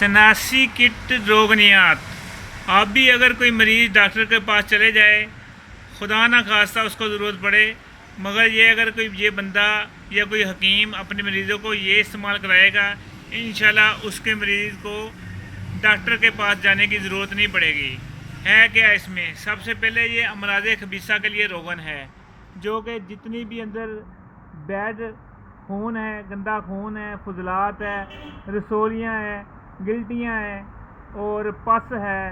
सनासी kit रोगनियात। आप भी अगर कोई मरीज़ डॉक्टर के पास चले जाए, खुदा ना खास्ता उसको ज़रूरत पड़े, मगर ये अगर कोई ये बंदा या कोई हकीम अपने मरीज़ों को ये इस्तेमाल कराएगा, इंशाल्लाह उसके मरीज़ को डॉक्टर के पास जाने की ज़रूरत नहीं पड़ेगी। है क्या इसमें? सबसे पहले ये अमराज़ खबीसा के लिए रोगन है, जो कि जितनी भी अंदर बैड खून है, गंदा खून है, फजलात है, रसोलियाँ हैं, गिल्टियाँ हैं और पस है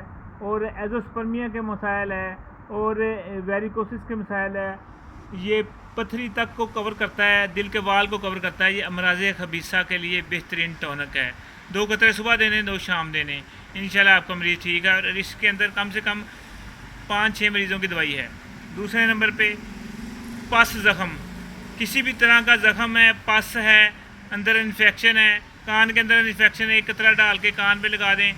और एजोस्पर्मिया के मसाइल है और वेरिकोसिस के मसाइल है, ये पथरी तक को कवर करता है, दिल के वाल को कवर करता है। ये अमराज़ खबीसा के लिए बेहतरीन टॉनिक है। 2 कतरे सुबह देने, 2 शाम देने, इंशाल्लाह आपका मरीज़ ठीक है। और इसके अंदर कम से कम 5-6 मरीज़ों की दवाई है। दूसरे नंबर पे पस ज़ख़म, किसी भी तरह का ज़ख़म है, पस है, अंदर इन्फेक्शन है, कान के अंदर इन्फेक्शन है, 1 कतरा डाल के कान पे लगा दें,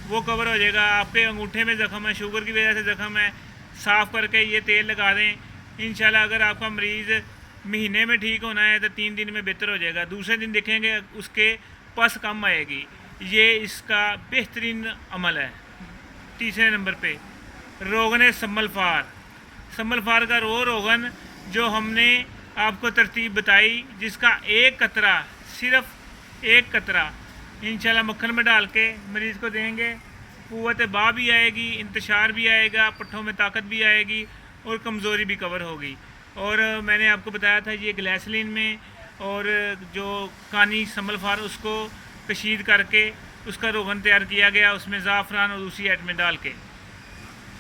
वो कवर हो जाएगा। आपके अंगूठे में ज़ख़म है, शुगर की वजह से ज़ख़म है, साफ़ करके ये तेल लगा दें, इंशाल्लाह अगर आपका मरीज़ महीने में ठीक होना है तो 3 दिन में बेहतर हो जाएगा। दूसरे दिन देखेंगे उसके पस कम आएगी। ये इसका बेहतरीन अमल है। तीसरे नंबर पे रोगन सम्मलफार। सम्मलफार का रोगन जो हमने आपको तरतीब बताई, जिसका 1 कतरा, सिर्फ 1 कतरा इंशाल्लाह मक्खन में डाल के मरीज़ को देंगे, क़ुव्वत बा भी आएगी, इंतशार भी आएगा, पट्ठों में ताकत भी आएगी और कमज़ोरी भी कवर होगी। और मैंने आपको बताया था ये ग्लिसरीन में और जो कानी सम्मलफार उसको कशीद करके उसका रोगन तैयार किया गया, उसमें ज़ाफ़रान और दूसरी आइटमें डाल के।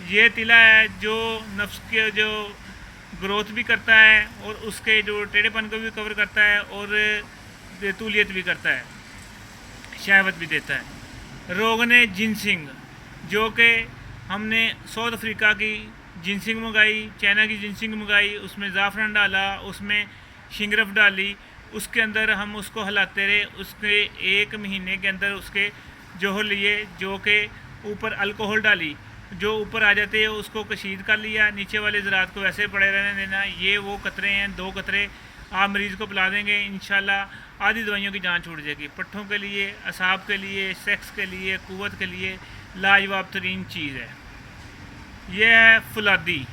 ये तिला है जो नफ्स के जो ग्रोथ भी करता है और उसके जो टेढ़ेपन को भी कवर करता है और बैतूलियत भी करता है, शहवत भी देता है। रोगन जिनसिंग, जो कि हमने साउथ अफ्रीका की जिनसिंग मंगाई, चाइना की जिनसिंग मंगाई, उसमें ज़ाफ़रान डाला, उसमें शिंगरफ डाली, उसके अंदर हम उसको हिलाते रहे। उसके 1 महीने के अंदर उसके जोहर लिए, जो कि ऊपर अल्कोहल डाली, जो ऊपर आ जाते हैं उसको कशीद कर लिया, नीचे वाले ज़रात को वैसे पड़े रहने देना। ये वो कतरे हैं, 2 कतरे आप मरीज़ को पिला देंगे, इंशाल्लाह आधी दवाइयों की जान छूट जाएगी। पट्ठों के लिए, असाब के लिए, सेक्स के लिए, क़ुव्वत के लिए लाजवाब तरीन चीज़ है। यह है फुलादी।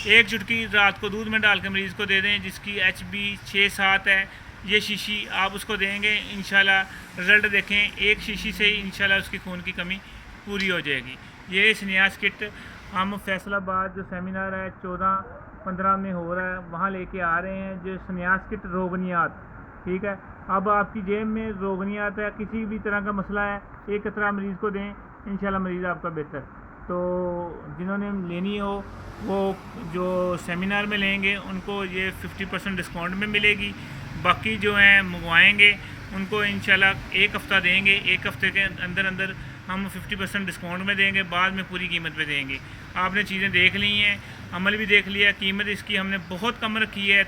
1 चुटकी रात को दूध में डाल के मरीज़ को दे दें, जिसकी HB 6-7 है। ये शीशी आप उसको देंगे, इंशाल्लाह रिज़ल्ट देखें, 1 शीशी से ही इंशाल्लाह उसकी खून की कमी पूरी हो जाएगी। ये स्नियास किट हम फैसलाबाद जो सेमिनार है 14-15 में हो रहा है, वहाँ लेके आ रहे हैं, जो स्नियास किट रोगनियात। ठीक है, अब आपकी जेब में रोगनियात है, किसी भी तरह का मसला है, 1 कतरा मरीज़ को दें, इंशाल्लाह मरीज़ आपका बेहतर। तो जिन्होंने लेनी हो वो जो सेमिनार में लेंगे उनको ये 50% डिस्काउंट में मिलेगी। बाकी जो हैं मंगवाएंगे उनको इंशाल्लाह 1 हफ़्ता देंगे, 1 हफ़्ते के अंदर अंदर हम 50% डिस्काउंट में देंगे, बाद में पूरी कीमत पे देंगे। आपने चीज़ें देख ली हैं, अमल भी देख लिया, कीमत इसकी हमने बहुत कम रखी है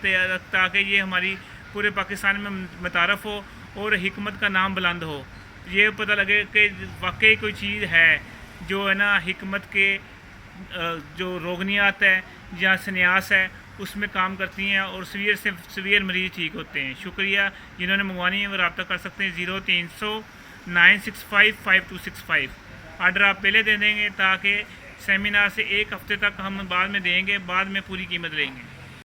ताकि ये हमारी पूरे पाकिस्तान में मुतारफ़ हो और हिकमत का नाम बुलंद हो। ये पता लगे कि वाकई कोई चीज़ है जो है ना हिकमत के जो रोगनियात है या सन्यास है उसमें काम करती हैं और सीवियर से सीवियर मरीज़ ठीक होते हैं। शुक्रिया, जिन्होंने मंगवानी है वो रब्ता कर सकते हैं 0300 965 5265। आर्डर आप पहले दे देंगे ताकि सेमिनार से 1 हफ़्ते तक हम बाद में देंगे, बाद में पूरी कीमत लेंगे।